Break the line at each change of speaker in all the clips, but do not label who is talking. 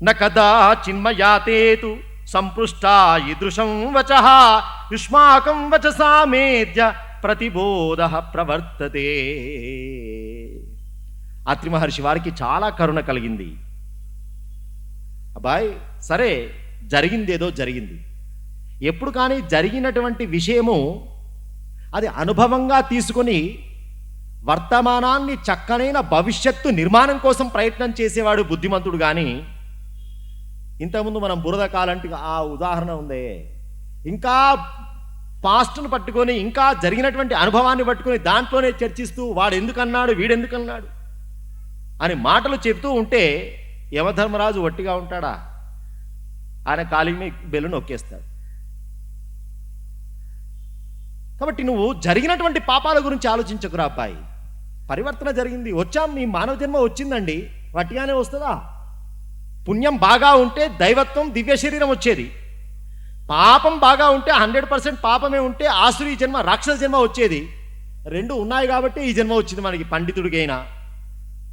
న కదా చిన్మయాతేతు సంపృష్టా ఈదృశం వచః యుష్మాకం వచసా మేద్య ప్రతిబోధ ప్రవర్తతే. అత్రి మహర్షి వారికి చాలా కరుణ కలిగింది. అబ్బాయి సరే, జరిగిందేదో జరిగింది. ఎప్పుడు కానీ జరిగినటువంటి విషయము అది అనుభవంగా తీసుకొని వర్తమానాన్ని చక్కనైన భవిష్యత్తు నిర్మాణం కోసం ప్రయత్నం చేసేవాడు బుద్ధిమంతుడు. కానీ ఇంతకుముందు మనం బురద కాలంటే ఆ ఉదాహరణ ఉందే, ఇంకా పాస్ట్ను పట్టుకొని ఇంకా జరిగినటువంటి అనుభవాన్ని పట్టుకొని దాంట్లోనే చర్చిస్తూ వాడు ఎందుకన్నాడు వీడెందుకన్నాడు అని మాటలు చెప్తూ ఉంటే యమధర్మరాజు వట్టిగా ఉంటాడా? ఆయన కాలిని బెల్లు నొక్కేస్తాడు. కాబట్టి నువ్వు జరిగినటువంటి పాపాల గురించి ఆలోచించకురా అబ్బాయి. పరివర్తన జరిగింది, వచ్చాం, మీ మానవ జన్మ వచ్చిందండి, వట్టిగానే వస్తుందా? పుణ్యం బాగా ఉంటే దైవత్వం దివ్య శరీరం వచ్చేది, పాపం బాగా ఉంటే 100% పాపమే ఉంటే ఆసురీ జన్మ రాక్షస జన్మ వచ్చేది. రెండు ఉన్నాయి కాబట్టి ఈ జన్మ వచ్చింది మనకి. పండితుడికైనా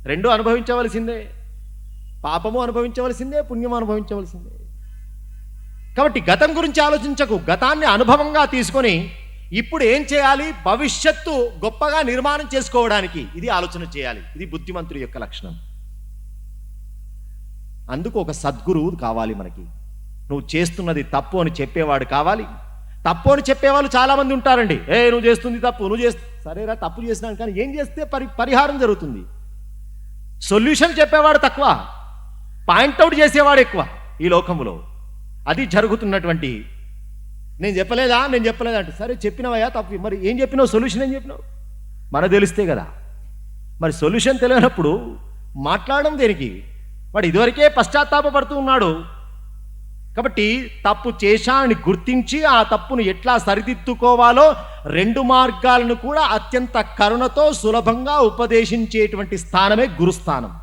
రెండు అనుభవించవలసిందే, పాపము అనుభవించవలసిందే, పుణ్యం అనుభవించవలసిందే. కాబట్టి గతం గురించి ఆలోచించకు, గతాన్ని అనుభవంగా తీసుకొని ఇప్పుడు ఏం చేయాలి, భవిష్యత్తు గొప్పగా నిర్మాణం చేసుకోవడానికి ఇది ఆలోచన చేయాలి. ఇది బుద్ధిమంతుడి యొక్క లక్షణం. అందుకు ఒక సద్గురువు కావాలి మనకి. నువ్వు చేస్తున్నది తప్పు అని చెప్పేవాడు కావాలి. తప్పు అని చెప్పేవాళ్ళు చాలామంది ఉంటారండి. నువ్వు చేస్తుంది తప్పు, నువ్వు సరేరా తప్పు చేసినాను, కానీ ఏం చేస్తే పరిహారం జరుగుతుంది? సొల్యూషన్ చెప్పేవాడు తక్కువ, పాయింట్అవుట్ చేసేవాడు ఎక్కువ ఈ లోకంలో. అది జరుగుతున్నటువంటి. నేను చెప్పలేదా అంటే సరే చెప్పినవయ్యా తప్పు, మరి ఏం చెప్పినావు, సొల్యూషన్ ఏం చెప్పినావు? మనకు తెలిస్తే కదా. మరి సొల్యూషన్ తెలియనప్పుడు మాట్లాడడం దేనికి? వాడు ఇదివరకే పశ్చాత్తాపడుతూ ఉన్నాడు. కాబట్టి తప్పు చేశానని గుర్తించి ఆ తప్పును ఎట్లా సరిదిద్దుకోవాలో రెండు మార్గాలను కూడా అత్యంత కరుణతో సులభంగా ఉపదేశించేటువంటి స్థానమే గురుస్థానం.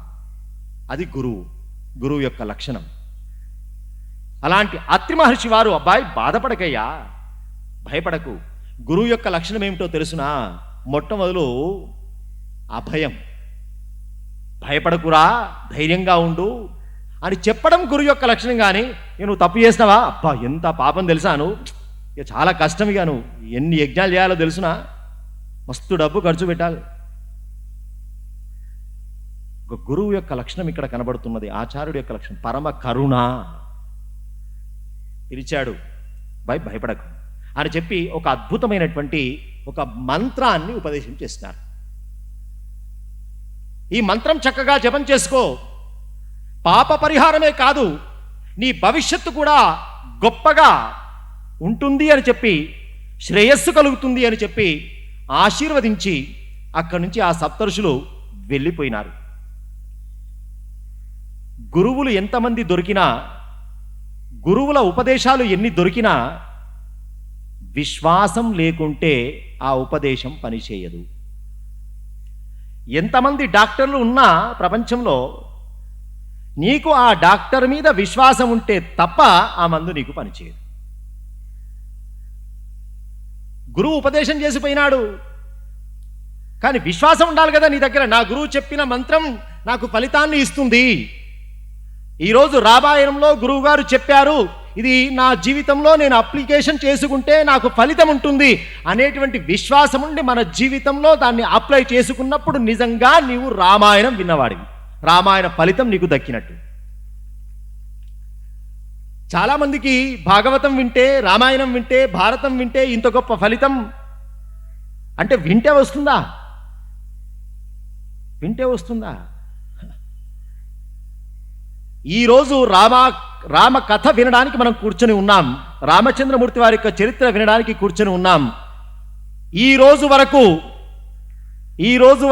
అది గురువు యొక్క లక్షణం. అలాంటి అత్రి మహర్షి వారు, అబ్బాయి బాధపడకయ్యా, భయపడకు. గురువు యొక్క లక్షణం ఏమిటో తెలుసునా? మొట్టమొదలు అభయం. భయపడకురా, ధైర్యంగా ఉండు అని చెప్పడం గురువు యొక్క లక్షణం. కానీ నువ్వు తప్పు చేసినావా, అబ్బా ఎంత పాపం తెలుసాను, ఇక చాలా కష్టం, ఇక నువ్వు ఎన్ని యజ్ఞాలు చేయాలో తెలుసునా, మస్తు డబ్బు ఖర్చు పెట్టాలి. ఒక గురువు యొక్క లక్షణం ఇక్కడ కనబడుతున్నది. ఆచార్యుడి యొక్క లక్షణం పరమ కరుణ. పిలిచాడు, భయపడకు అని చెప్పి ఒక అద్భుతమైనటువంటి ఒక మంత్రాన్ని ఉపదేశం చేస్తున్నారు. ఈ మంత్రం చక్కగా జపం చేసుకో. పాప పరిహారమే కాదు, నీ భవిష్యత్తు కూడా గొప్పగా ఉంటుంది అని చెప్పి, శ్రేయస్సు కలుగుతుంది అని చెప్పి ఆశీర్వదించి అక్కడి నుంచి ఆ సప్తఋషులు వెళ్ళిపోయినారు. గురువులు ఎంతమంది దొరికినా, గురువుల ఉపదేశాలు ఎన్ని దొరికినా విశ్వాసం లేకుంటే ఆ ఉపదేశం పనిచేయదు. ఎంతమంది డాక్టర్లు ఉన్నా ప్రపంచంలో నీకు ఆ డాక్టర్ మీద విశ్వాసం ఉంటే తప్ప ఆ మందు నీకు పనిచేయదు. గురువు ఉపదేశం చేసిపోయినాడు, కానీ విశ్వాసం ఉండాలి కదా నీ దగ్గర. నా గురువు చెప్పిన మంత్రం నాకు ఫలితాన్ని ఇస్తుంది. ఈరోజు రామాయణంలో గురువు గారు చెప్పారు, ఇది నా జీవితంలో నేను అప్లికేషన్ చేసుకుంటే నాకు ఫలితం ఉంటుంది అనేటువంటి విశ్వాసం ఉండి మన జీవితంలో దాన్ని అప్లై చేసుకున్నప్పుడు నిజంగా నీవు రామాయణం విన్నవాడివి, రామాయణ ఫలితం నీకు దక్కినట్టు. చాలామందికి భాగవతం వింటే, రామాయణం వింటే, భారతం వింటే ఇంత గొప్ప ఫలితం అంటే వింటే వస్తుందా? ఈరోజు రామ కథ వినడానికి మనం కూర్చొని ఉన్నాం, రామచంద్రమూర్తి వారి యొక్క చరిత్ర వినడానికి కూర్చొని ఉన్నాం. ఈ రోజు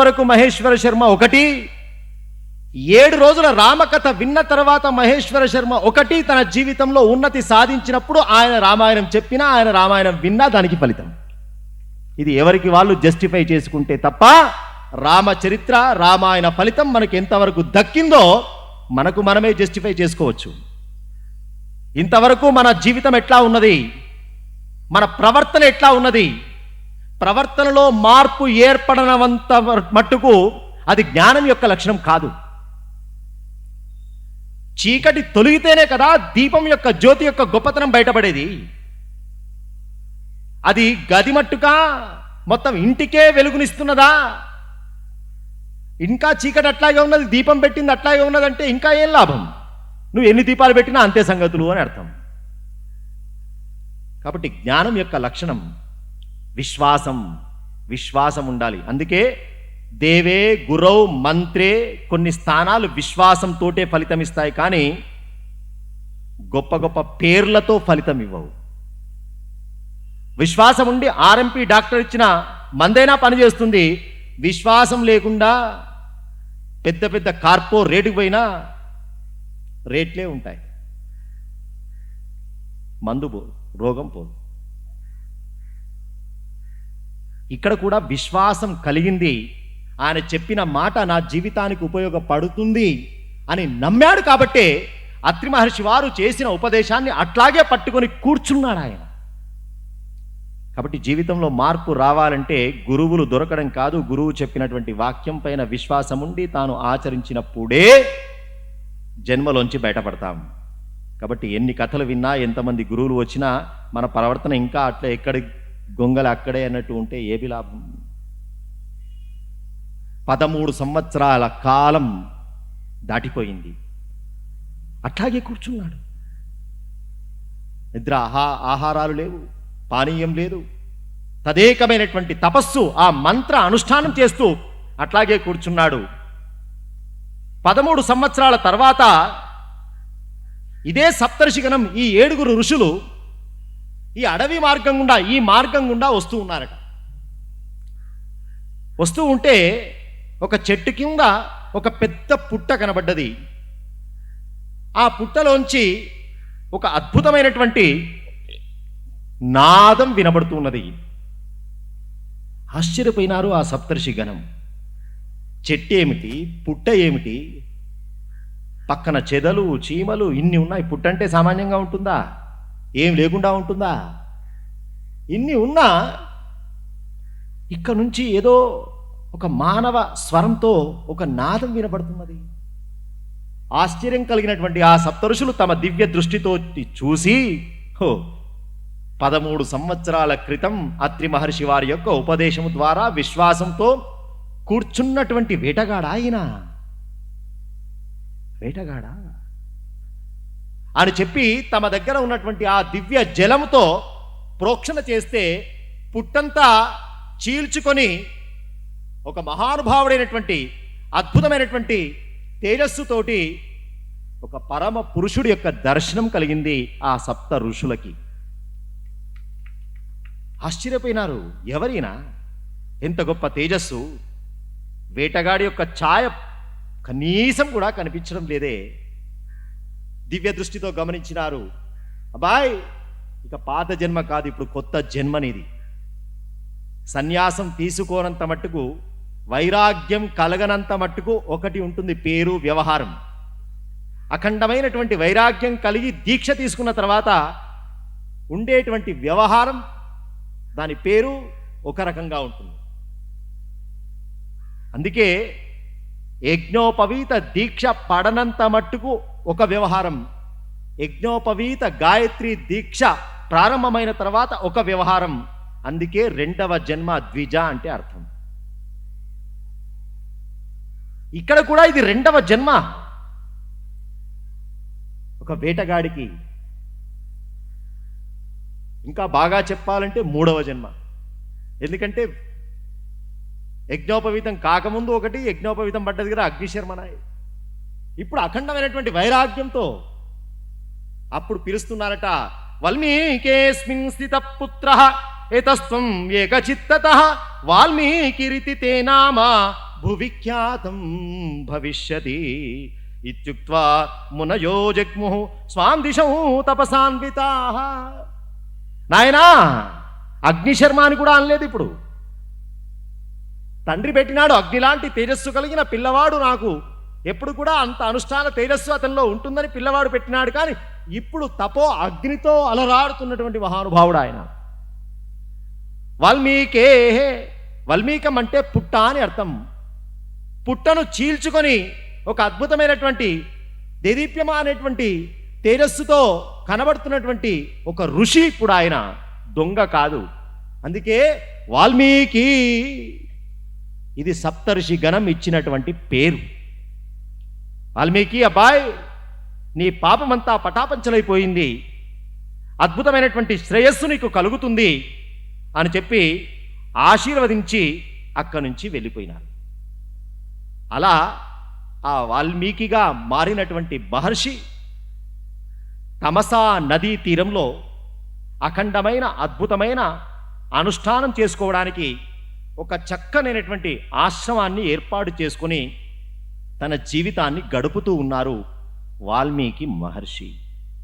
వరకు మహేశ్వర శర్మ ఒకటి, 7 రోజుల రామకథ విన్న తర్వాత మహేశ్వర శర్మ ఒకటి తన జీవితంలో ఉన్నతి సాధించినప్పుడు ఆయన రామాయణం చెప్పినా, ఆయన రామాయణం విన్నా దానికి ఫలితం. ఇది ఎవరికి వాళ్ళు జస్టిఫై చేసుకుంటే తప్ప రామచరిత్ర, రామాయణ ఫలితం మనకి ఎంతవరకు దక్కిందో మనకు మనమే జస్టిఫై చేసుకోవచ్చు. ఇంతవరకు మన జీవితం ఎట్లా ఉన్నది, మన ప్రవర్తన ఎట్లా ఉన్నది, ప్రవర్తనలో మార్పు ఏర్పడనంత మట్టుకు అది జ్ఞానం యొక్క లక్షణం కాదు. చీకటి తొలగితేనే కదా దీపం యొక్క జ్యోతి యొక్క గొప్పతనం బయటపడేది. అది గది మట్టుగా మొత్తం ఇంటికే వెలుగునిస్తున్నదా? ఇంకా చీకటి అట్లాగే ఉన్నది, దీపం పెట్టింది అట్లాగే ఉన్నదంటే ఇంకా ఏం లాభం? నువ్వు ఎన్ని దీపాలు పెట్టినా అంతే సంగతులు అని అర్థం. కాబట్టి జ్ఞానం యొక్క లక్షణం విశ్వాసం ఉండాలి. అందుకే దేవే గురౌ మంత్రే కొన్ని స్థానాలు విశ్వాసంతోటే ఫలితం ఇస్తాయి, కానీ గొప్ప గొప్ప పేర్లతో ఫలితం ఇవ్వవు. విశ్వాసం ఉండి ఆర్ఎంపీ డాక్టర్ ఇచ్చిన మందైనా పనిచేస్తుంది. విశ్వాసం లేకుండా పెద్ద పెద్ద కార్పొరేట్కి పోయినా రేట్లే ఉంటాయి. మందు పోదు, రోగం పోదు. ఇక్కడ కూడా విశ్వాసం కలిగింది. ఆయన చెప్పిన మాట నా జీవితానికి ఉపయోగపడుతుంది అని నమ్మాడు కాబట్టే అత్రి మహర్షి వారు చేసిన ఉపదేశాన్ని అట్లాగే పట్టుకొని కూర్చున్నాడు ఆయన. కాబట్టి జీవితంలో మార్పు రావాలంటే గురువులు దొరకడం కాదు, గురువు చెప్పినటువంటి వాక్యం పైన విశ్వాసం ఉండి తాను ఆచరించినప్పుడే జన్మలోంచి బయటపడతాం. కాబట్టి ఎన్ని కథలు విన్నా, ఎంతమంది గురువులు వచ్చినా మన ప్రవర్తన ఇంకా అట్లా ఎక్కడి గొంగలు అక్కడే అన్నట్టు ఉంటే ఏమి లాభం? 13 సంవత్సరాల కాలం దాటిపోయింది, అట్లాగే కూర్చున్నాడు. నిద్ర ఆహారాలు లేవు, పానీయం లేదు, తదేకమైనటువంటి తపస్సు, ఆ మంత్ర అనుష్ఠానం చేస్తూ అట్లాగే కూర్చున్నాడు. 13 సంవత్సరాల తర్వాత ఇదే సప్తర్షిగణం, ఈ 7 ఋషులు ఈ అడవి మార్గం గుండా, ఈ మార్గం గుండా వస్తూ ఉన్నారట. వస్తూ ఉంటే ఒక చెట్టు కింద ఒక పెద్ద పుట్ట కనబడ్డది. ఆ పుట్టలోంచి ఒక అద్భుతమైనటువంటి నాదం వినబడుతున్నది. ఆశ్చర్యపోయినారు ఆ సప్తర్షి గణం. చెట్టు ఏమిటి, పుట్ట ఏమిటి, పక్కన చెదలు చీమలు ఇన్ని ఉన్నాయి. పుట్ట అంటే సామాన్యంగా ఉంటుందా? ఏం లేకుండా ఉంటుందా? ఇన్ని ఉన్నా ఇక్కడ నుంచి ఏదో ఒక మానవ స్వరంతో ఒక నాదం వినబడుతున్నది. ఆశ్చర్యం కలిగినటువంటి ఆ సప్తఋషులు తమ దివ్య దృష్టితో చూసి, 13 సంవత్సరాల క్రితం అత్రి మహర్షి వారి యొక్క ఉపదేశము ద్వారా విశ్వాసంతో కూర్చున్నటువంటి వేటగాడా ఆయన, వేటగాడా అని చెప్పి తమ దగ్గర ఉన్నటువంటి ఆ దివ్య జలముతో ప్రోక్షణ చేస్తే పుట్టంతా చీల్చుకొని ఒక మహానుభావుడైనటువంటి అద్భుతమైనటువంటి తేజస్సుతోటి ఒక పరమ పురుషుడి యొక్క దర్శనం కలిగింది ఆ సప్త ఋషులకి. ఆశ్చర్యపోయినారు. ఎవరైనా ఎంత గొప్ప తేజస్సు, వేటగాడి యొక్క ఛాయ కనీసం కూడా కనిపించడం లేదే. దివ్య దృష్టితో గమనించినారు. అబ్బాయ్, ఇక పాత జన్మ కాదు, ఇప్పుడు కొత్త జన్మనిది. సన్యాసం తీసుకోనంత మట్టుకు, వైరాగ్యం కలగనంత మట్టుకు ఒకటి ఉంటుంది, పేరు వ్యవహారం. అఖండమైనటువంటి వైరాగ్యం కలిగి దీక్ష తీసుకున్న తర్వాత ఉండేటువంటి వ్యవహారం, దాని పేరు ఒక రకంగా ఉంటుంది. అందుకే యజ్ఞోపవీత దీక్ష పడనంత మట్టుకు ఒక వ్యవహారం, యజ్ఞోపవీత గాయత్రి దీక్ష ప్రారంభమైన తర్వాత ఒక వ్యవహారం. అందుకే 2వ జన్మ ద్విజ అంటే అర్థం. ఇక్కడ కూడా ఇది 2వ జన్మ. ఒక వేటగాడికి ఇంకా బాగా చెప్పాలంటే 3వ జన్మ. ఎందుకంటే యజ్ఞోపవీతం కాకముందు ఒకటి, యజ్ఞోపవీతం పడ్డ దగ్గర అగ్నిశర్మనాయి. ఇప్పుడు అఖండమైనటువంటి వైరాగ్యంతో అప్పుడు పిలుస్తున్నారట, వల్మీకేస్మిన్ స్థిత పుత్ర ఏతస్త్వం ఏకచిత్తతః వాల్మీకిరితి తే నామ భువిఖ్యాతం భవిష్యతి ఇత్యుక్త్వా మునయో జగ్ముః స్వాం దిశౌ తపసాన్వితాః. నాయనా, అగ్నిశర్మ అని కూడా అనలేదు. ఇప్పుడు తండ్రి పెట్టినాడు అగ్నిలాంటి తేజస్సు కలిగిన పిల్లవాడు, నాకు ఎప్పుడు కూడా అంత అనుష్ఠాన తేజస్సు అతనిలో ఉంటుందని పిల్లవాడు పెట్టినాడు. కానీ ఇప్పుడు తపో అగ్నితో అలరాడుతున్నటువంటి మహానుభావుడు ఆయన. వాల్మీకే, వాల్మీకం అంటే పుట్ట అని అర్థం. పుట్టను చీల్చుకొని ఒక అద్భుతమైనటువంటి దేదీప్యమానటువంటి తేజస్సుతో కనబడుతున్నటువంటి ఒక ఋషి ఇప్పుడు ఆయన, దొంగ కాదు. అందుకే వాల్మీకి, ఇది సప్తఋషి గణం ఇచ్చినటువంటి పేరు. వాల్మీకి అబ్బాయ్, నీ పాపమంతా పటాపంచలైపోయింది, అద్భుతమైనటువంటి శ్రేయస్సు నీకు కలుగుతుంది అని చెప్పి ఆశీర్వదించి అక్కడి నుంచి వెళ్ళిపోయినారు. అలా ఆ వాల్మీకిగా మారినటువంటి మహర్షి తమసా నదీ తీరంలో అఖండమైన అద్భుతమైన అనుష్ఠానం చేసుకోవడానికి ఒక చక్కనైనటువంటి ఆశ్రమాన్ని ఏర్పాటు చేసుకొని తన జీవితాన్ని గడుపుతూ ఉన్నారు వాల్మీకి మహర్షి.